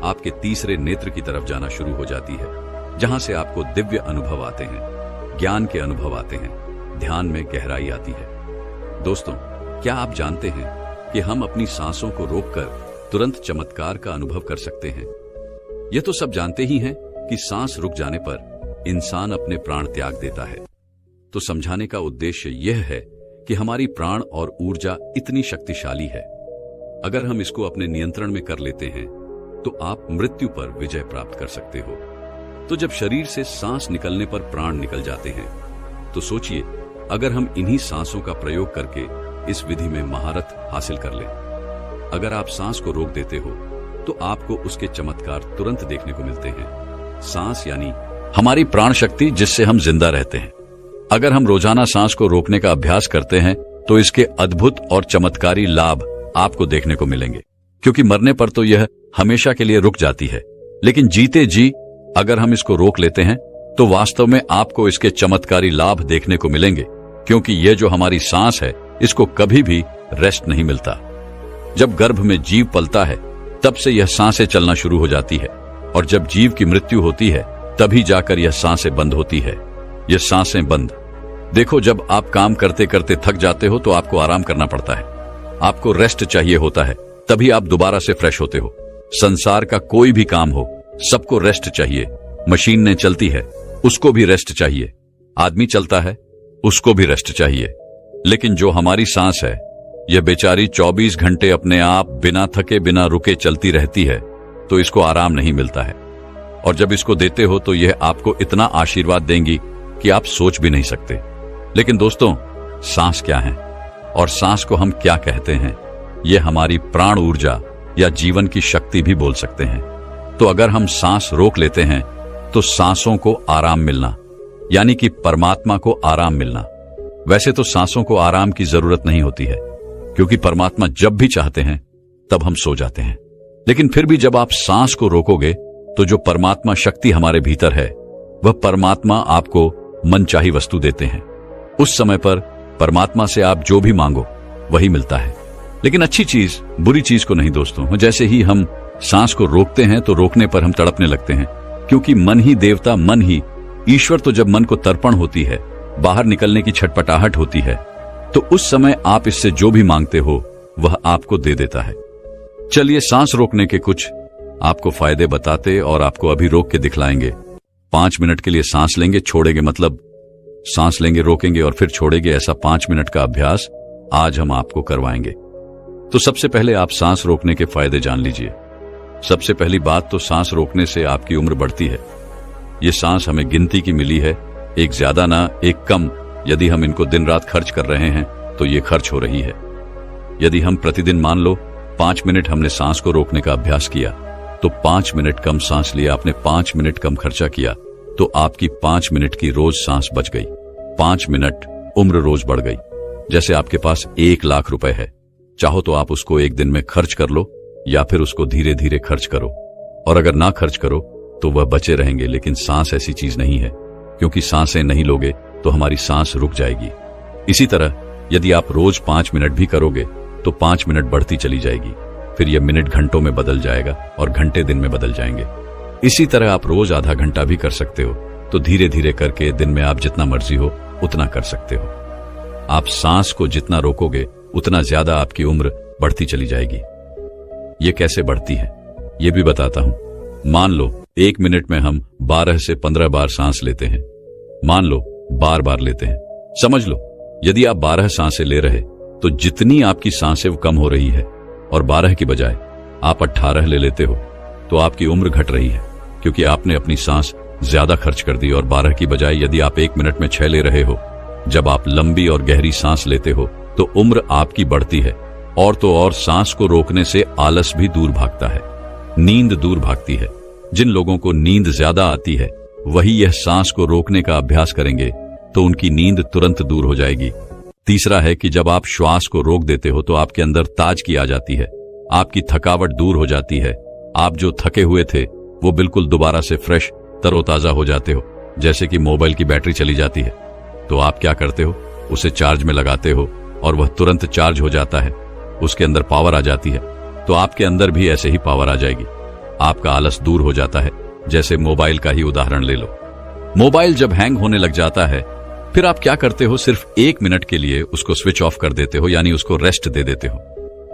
आपके तीसरे नेत्र की तरफ जाना शुरू हो जाती है, जहां से आपको दिव्य अनुभव आते हैं, ज्ञान के अनुभव आते हैं, ध्यान में गहराई आती है। दोस्तों, क्या आप जानते हैं कि हम अपनी सांसों को रोककर तुरंत चमत्कार का अनुभव कर सकते हैं? यह तो सब जानते ही हैं कि सांस रुक जाने पर इंसान अपने प्राण त्याग देता है। तो समझाने का उद्देश्य यह है कि हमारी प्राण और ऊर्जा इतनी शक्तिशाली है। अगर हम इसको अपने नियंत्रण में कर लेते हैं तो आप मृत्यु पर विजय प्राप्त कर सकते हो। तो जब शरीर से सांस निकलने पर प्राण निकल जाते हैं तो सोचिए, अगर हम इन्हीं सांसों का प्रयोग करके इस विधि में महारत हासिल कर लें। अगर आप सांस को रोक देते हो तो आपको उसके चमत्कार तुरंत देखने को मिलते हैं। सांस यानी हमारी प्राण शक्ति, जिससे हम जिंदा रहते हैं। अगर हम रोजाना सांस को रोकने का अभ्यास करते हैं तो इसके अद्भुत और चमत्कारी लाभ आपको देखने को मिलेंगे, क्योंकि मरने पर तो यह हमेशा के लिए रुक जाती है, लेकिन जीते जी अगर हम इसको रोक लेते हैं तो वास्तव में आपको इसके चमत्कारी लाभ देखने को मिलेंगे, क्योंकि यह जो हमारी सांस है इसको कभी भी रेस्ट नहीं मिलता। जब गर्भ में जीव पलता है तब से यह सांसें चलना शुरू हो जाती है, और जब जीव की मृत्यु होती है तभी जाकर यह सांसें बंद होती है। यह सांसें बंद। देखो, जब आप काम करते करते थक जाते हो तो आपको आराम करना पड़ता है, आपको रेस्ट चाहिए होता है, तभी आप दोबारा से फ्रेश होते हो। संसार का कोई भी काम हो, सबको रेस्ट चाहिए। मशीनें चलती है, उसको भी रेस्ट चाहिए। आदमी चलता है, उसको भी रेस्ट चाहिए। लेकिन जो हमारी सांस है, यह बेचारी 24 घंटे अपने आप बिना थके बिना रुके चलती रहती है, तो इसको आराम नहीं मिलता है। और जब इसको देते हो तो यह आपको इतना आशीर्वाद देंगी कि आप सोच भी नहीं सकते। लेकिन दोस्तों, सांस क्या है और सांस को हम क्या कहते हैं? यह हमारी प्राण ऊर्जा या जीवन की शक्ति भी बोल सकते हैं। तो अगर हम सांस रोक लेते हैं तो सांसों को आराम मिलना, यानी कि परमात्मा को आराम मिलना। वैसे तो सांसों को आराम की जरूरत नहीं होती है, क्योंकि परमात्मा जब भी चाहते हैं तब हम सो जाते हैं। लेकिन फिर भी जब आप सांस को रोकोगे तो जो परमात्मा शक्ति हमारे भीतर है, वह परमात्मा आपको मनचाही वस्तु देते हैं। उस समय पर परमात्मा से आप जो भी मांगो वही मिलता है। लेकिन अच्छी चीज बुरी चीज को नहीं दोस्तों। जैसे ही हम सांस को रोकते हैं तो रोकने पर हम तड़पने लगते हैं, क्योंकि मन ही देवता, मन ही ईश्वर। तो जब मन को तर्पण होती है, बाहर निकलने की छटपटाहट होती है, तो उस समय आप इससे जो भी मांगते हो वह आपको दे देता है। चलिए सांस रोकने के कुछ आपको फायदे बताते और आपको अभी रोक के दिखलाएंगे। 5 मिनट के लिए सांस लेंगे, छोड़ेंगे, मतलब सांस लेंगे, रोकेंगे और फिर छोड़ेंगे। ऐसा 5 मिनट का अभ्यास आज हम आपको करवाएंगे। तो सबसे पहले आप सांस रोकने के फायदे जान लीजिए। सबसे पहली बात तो सांस रोकने से आपकी उम्र बढ़ती है। ये सांस हमें गिनती की मिली है, एक ज्यादा ना एक कम। यदि हम इनको दिन रात खर्च कर रहे हैं तो ये खर्च हो रही है। यदि हम प्रतिदिन मान लो 5 मिनट हमने सांस को रोकने का अभ्यास किया, तो 5 मिनट कम सांस लिया आपने, 5 मिनट कम खर्चा किया, तो आपकी 5 मिनट की रोज सांस बच गई। 5 मिनट उम्र रोज बढ़ गई। जैसे आपके पास 1 लाख रुपए है, चाहो तो आप उसको एक दिन में खर्च कर लो या फिर उसको धीरे धीरे खर्च करो, और अगर ना खर्च करो तो वह बचे रहेंगे। लेकिन सांस ऐसी चीज नहीं है, क्योंकि सांसें नहीं लोगे तो हमारी सांस रुक जाएगी। इसी तरह यदि आप रोज 5 मिनट भी करोगे तो 5 मिनट बढ़ती चली जाएगी, फिर यह मिनट घंटों में बदल जाएगा और घंटे दिन में बदल जाएंगे। इसी तरह आप रोज आधा घंटा भी कर सकते हो, तो धीरे धीरे करके दिन में आप जितना मर्जी हो उतना कर सकते हो। आप सांस को जितना रोकोगे उतना ज्यादा आपकी उम्र बढ़ती चली जाएगी। ये कैसे बढ़ती है ये भी बताता हूं। मान लो 1 मिनट में हम 12 से 15 बार सांस लेते हैं। मान लो बार बार लेते हैं। समझ लो यदि आप 12 सांसें ले रहे तो जितनी आपकी सांसें वो कम हो रही है, और 12 की बजाय आप 18 ले लेते हो तो आपकी उम्र घट रही है, क्योंकि आपने अपनी सांस ज्यादा खर्च कर दी। और 12 की बजाय यदि आप 1 मिनट में 6 ले रहे हो, जब आप लंबी और गहरी सांस लेते हो तो उम्र आपकी बढ़ती है। और तो और सांस को रोकने से आलस भी दूर भागता है, नींद दूर भागती है। जिन लोगों को नींद ज्यादा आती है वही यह सांस को रोकने का अभ्यास करेंगे तो उनकी नींद तुरंत दूर हो जाएगी। तीसरा है कि जब आप श्वास को रोक देते हो तो आपके अंदर ताजगी आ जाती है, आपकी थकावट दूर हो जाती है। आप जो थके हुए थे वो बिल्कुल दोबारा से फ्रेश, तरोताजा हो जाते हो। जैसे कि मोबाइल की बैटरी चली जाती है तो आप क्या करते हो, उसे चार्ज में लगाते हो और वह तुरंत चार्ज हो जाता है, उसके अंदर पावर आ जाती है। तो आपके अंदर भी ऐसे ही पावर आ जाएगी, आपका आलस दूर हो जाता है। जैसे मोबाइल का ही उदाहरण ले लो। मोबाइल जब हैंग होने लग जाता है फिर आप क्या करते हो, सिर्फ 1 मिनट के लिए उसको स्विच ऑफ कर देते हो, यानी उसको रेस्ट दे देते हो।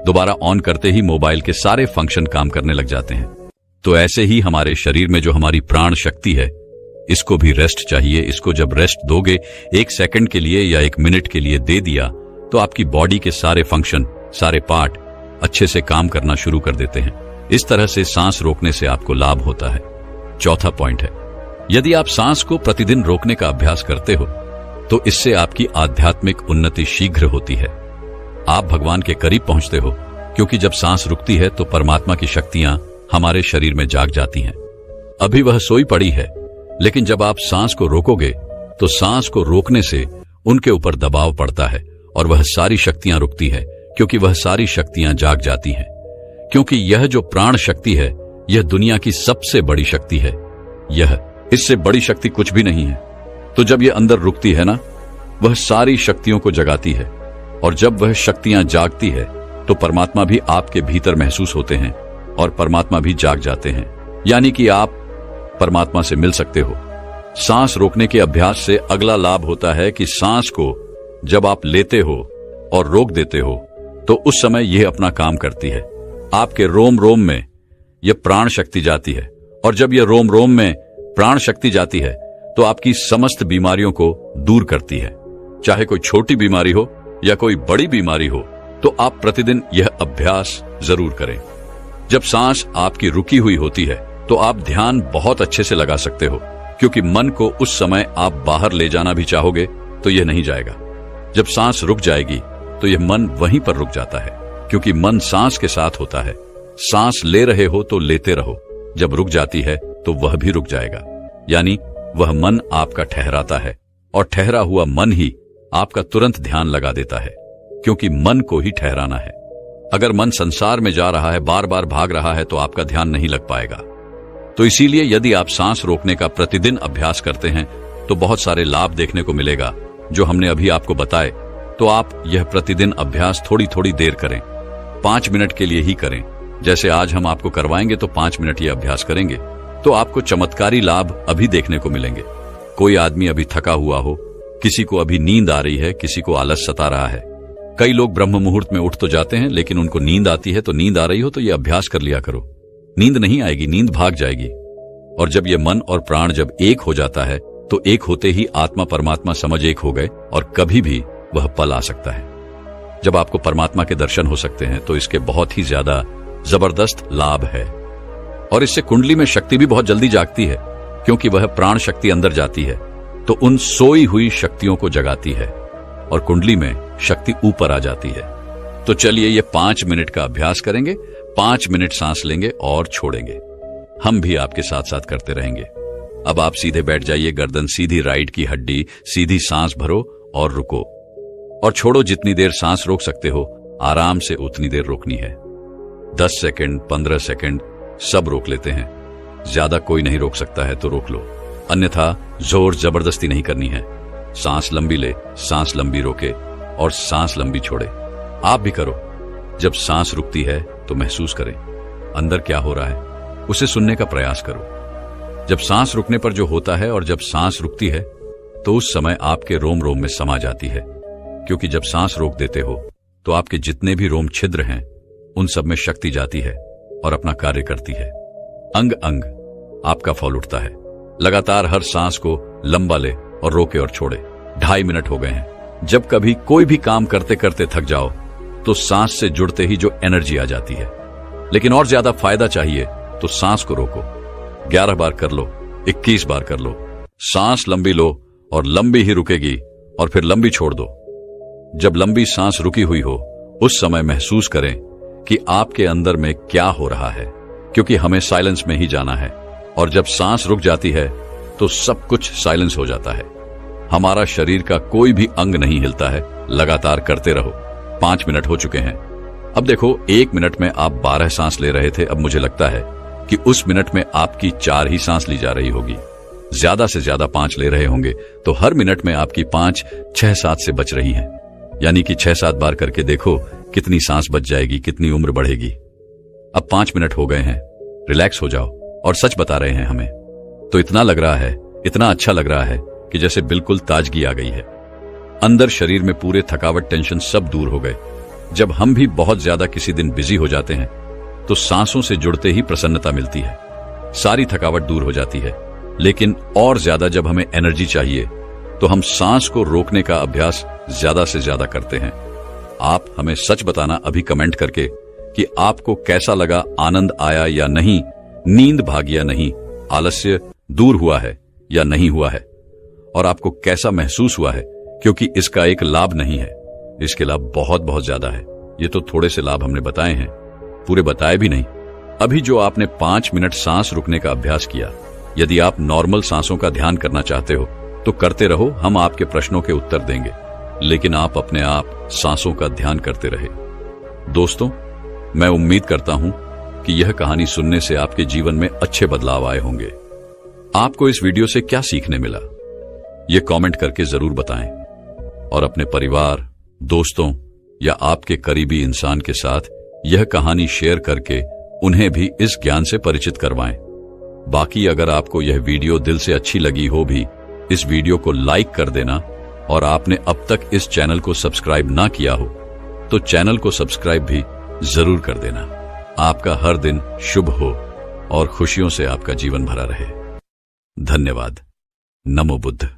दोबारा ऑन करते ही मोबाइल के सारे फंक्शन काम करने लग जाते हैं। तो ऐसे ही हमारे शरीर में जो हमारी प्राण शक्ति है, इसको भी रेस्ट चाहिए। इसको जब रेस्ट दोगे 1 सेकंड के लिए या 1 मिनट के लिए दे दिया तो आपकी बॉडी के सारे फंक्शन, सारे पार्ट अच्छे से काम करना शुरू कर देते हैं। इस तरह से सांस रोकने से आपको लाभ होता है। चौथा पॉइंट है, यदि आप सांस को प्रतिदिन रोकने का अभ्यास करते हो तो इससे आपकी आध्यात्मिक उन्नति शीघ्र होती है। आप भगवान के करीब पहुंचते हो, क्योंकि जब सांस रुकती है तो परमात्मा की शक्तियां हमारे शरीर में जाग जाती हैं। अभी वह सोई पड़ी है, लेकिन जब आप सांस को रोकोगे तो सांस को रोकने से उनके ऊपर दबाव पड़ता है और वह सारी शक्तियां रुकती है, क्योंकि वह सारी शक्तियां जाग जाती हैं। क्योंकि यह जो प्राण शक्ति है यह दुनिया की सबसे बड़ी शक्ति है। यह इससे बड़ी शक्ति कुछ भी नहीं है। तो जब यह अंदर रुकती है ना, वह सारी शक्तियों को जगाती है, और जब वह शक्तियां जागती है तो परमात्मा भी आपके भीतर महसूस होते हैं और परमात्मा भी जाग जाते हैं, यानी कि आप परमात्मा से मिल सकते हो। सांस रोकने के अभ्यास से अगला लाभ होता है कि सांस को जब आप लेते हो और रोक देते हो तो उस समय यह अपना काम करती है। आपके रोम रोम में यह प्राण शक्ति जाती है, और जब यह रोम रोम में प्राण शक्ति जाती है तो आपकी समस्त बीमारियों को दूर करती है। चाहे कोई छोटी बीमारी हो या कोई बड़ी बीमारी हो, तो आप प्रतिदिन यह अभ्यास जरूर करें। जब सांस आपकी रुकी हुई होती है तो आप ध्यान बहुत अच्छे से लगा सकते हो, क्योंकि मन को उस समय आप बाहर ले जाना भी चाहोगे तो यह नहीं जाएगा। जब सांस रुक जाएगी तो यह मन वहीं पर रुक जाता है, क्योंकि मन सांस के साथ होता है। सांस ले रहे हो तो लेते रहो, जब रुक जाती है तो वह भी रुक जाएगा, यानी वह मन आपका ठहराता है, और ठहरा हुआ मन ही आपका तुरंत ध्यान लगा देता है, क्योंकि मन को ही ठहराना है। अगर मन संसार में जा रहा है, बार बार भाग रहा है, तो आपका ध्यान नहीं लग पाएगा। तो इसीलिए यदि आप सांस रोकने का प्रतिदिन अभ्यास करते हैं तो बहुत सारे लाभ देखने को मिलेगा, जो हमने अभी आपको बताए। तो आप यह प्रतिदिन अभ्यास थोड़ी थोड़ी देर करें, 5 मिनट के लिए ही करें, जैसे आज हम आपको करवाएंगे तो 5 मिनट ये अभ्यास करेंगे तो आपको चमत्कारी लाभ अभी देखने को मिलेंगे। कोई आदमी अभी थका हुआ हो, किसी को अभी नींद आ रही है, किसी को आलस सता रहा है। कई लोग ब्रह्म मुहूर्त में उठ तो जाते हैं लेकिन उनको नींद आती है। तो नींद आ रही हो तो ये अभ्यास कर लिया करो। नींद नहीं आएगी, नींद भाग जाएगी। और जब ये मन और प्राण जब एक हो जाता है तो एक होते ही आत्मा परमात्मा समझ एक हो गए और कभी भी वह पल आ सकता है जब आपको परमात्मा के दर्शन हो सकते हैं। तो इसके बहुत ही ज्यादा जबरदस्त लाभ है। और इससे कुंडली में शक्ति भी बहुत जल्दी जागती है क्योंकि वह प्राण शक्ति अंदर जाती है तो उन सोई हुई शक्तियों को जगाती है और कुंडली में शक्ति ऊपर आ जाती है। तो चलिए ये 5 मिनट का अभ्यास करेंगे। 5 मिनट सांस लेंगे और छोड़ेंगे। हम भी आपके साथ साथ करते रहेंगे। अब आप सीधे बैठ जाइए, गर्दन सीधी, राइट की हड्डी सीधी, सांस भरो और रुको और छोड़ो। जितनी देर सांस रोक सकते हो आराम से उतनी देर रोकनी है। 10 सेकंड, 15 सेकंड सब रोक लेते हैं। ज्यादा कोई नहीं रोक सकता है तो रोक लो, अन्यथा जोर जबरदस्ती नहीं करनी है। सांस लंबी ले, सांस लंबी रोके और सांस लंबी छोड़े। आप भी करो। जब सांस रुकती है तो महसूस करें अंदर क्या हो रहा है, उसे सुनने का प्रयास करो। जब सांस रुकने पर जो होता है और जब सांस रुकती है तो उस समय आपके रोम रोम में समा जाती है। क्योंकि जब सांस रोक देते हो तो आपके जितने भी रोम छिद्र हैं उन सब में शक्ति जाती है और अपना कार्य करती है। अंग अंग आपका फॉल उठता है। लगातार हर सांस को लंबा ले और रोके और छोड़े। 2.5 मिनट हो गए हैं। जब कभी कोई भी काम करते करते थक जाओ तो सांस से जुड़ते ही जो एनर्जी आ जाती है। लेकिन और ज्यादा फायदा चाहिए तो सांस को रोको। 11 बार कर लो, 21 बार कर लो। सांस लंबी लो और लंबी ही रुकेगी और फिर लंबी छोड़ दो। जब लंबी सांस रुकी हुई हो उस समय महसूस करें कि आपके अंदर में क्या हो रहा है, क्योंकि हमें साइलेंस में ही जाना है। और जब सांस रुक जाती है तो सब कुछ साइलेंस हो जाता है। हमारा शरीर का कोई भी अंग नहीं हिलता है। लगातार करते रहो। 5 मिनट हो चुके हैं। अब देखो, 1 मिनट में आप 12 सांस ले रहे थे। अब मुझे लगता है कि उस मिनट में आपकी 4 ही सांस ली जा रही होगी। ज्यादा से ज्यादा 5 ले रहे होंगे तो हर मिनट में आपकी 5, 6, 7 से बच रही हैं। यानी कि 6-7 बार करके देखो कितनी सांस बच जाएगी, कितनी उम्र बढ़ेगी। अब 5 मिनट हो गए हैं। रिलैक्स हो जाओ और सच बता रहे हैं हमें तो इतना लग रहा है, इतना अच्छा लग रहा है कि जैसे बिल्कुल ताजगी आ गई है। अंदर शरीर में पूरे थकावट, टेंशन सब दूर हो गए। जब हम भी बहुत ज्यादा किसी दिन बिजी हो जाते हैं तो सांसों से जुड़ते ही प्रसन्नता मिलती है। सारी थकावट दूर हो जाती है। लेकिन और ज्यादा जब हमें एनर्जी चाहिए तो हम सांस को रोकने का अभ्यास ज्यादा से ज्यादा करते हैं। आप हमें सच बताना अभी कमेंट करके कि आपको कैसा लगा, आनंद आया या नहीं, नींद भागी या नहीं, आलस्य दूर हुआ है या नहीं हुआ है, और आपको कैसा महसूस हुआ है। क्योंकि इसका एक लाभ नहीं है, इसके लाभ बहुत बहुत ज्यादा है। ये तो थोड़े से लाभ हमने बताए हैं, पूरे बताए भी नहीं। अभी जो आपने 5 मिनट सांस रुकने का अभ्यास किया, यदि आप नॉर्मल सांसों का ध्यान करना चाहते हो तो करते रहो। हम आपके प्रश्नों के उत्तर देंगे, लेकिन आप अपने आप सांसों का ध्यान करते रहे। दोस्तों, मैं उम्मीद करता हूं कि यह कहानी सुनने से आपके जीवन में अच्छे बदलाव आए होंगे। आपको इस वीडियो से क्या सीखने मिला, यह कमेंट करके जरूर बताएं और अपने परिवार, दोस्तों या आपके करीबी इंसान के साथ यह कहानी शेयर करके उन्हें भी इस ज्ञान से परिचित करवाएं। बाकी अगर आपको यह वीडियो दिल से अच्छी लगी हो भी, इस वीडियो को लाइक कर देना, और आपने अब तक इस चैनल को सब्सक्राइब ना किया हो तो चैनल को सब्सक्राइब भी जरूर कर देना। आपका हर दिन शुभ हो और खुशियों से आपका जीवन भरा रहे। धन्यवाद। नमो बुद्ध।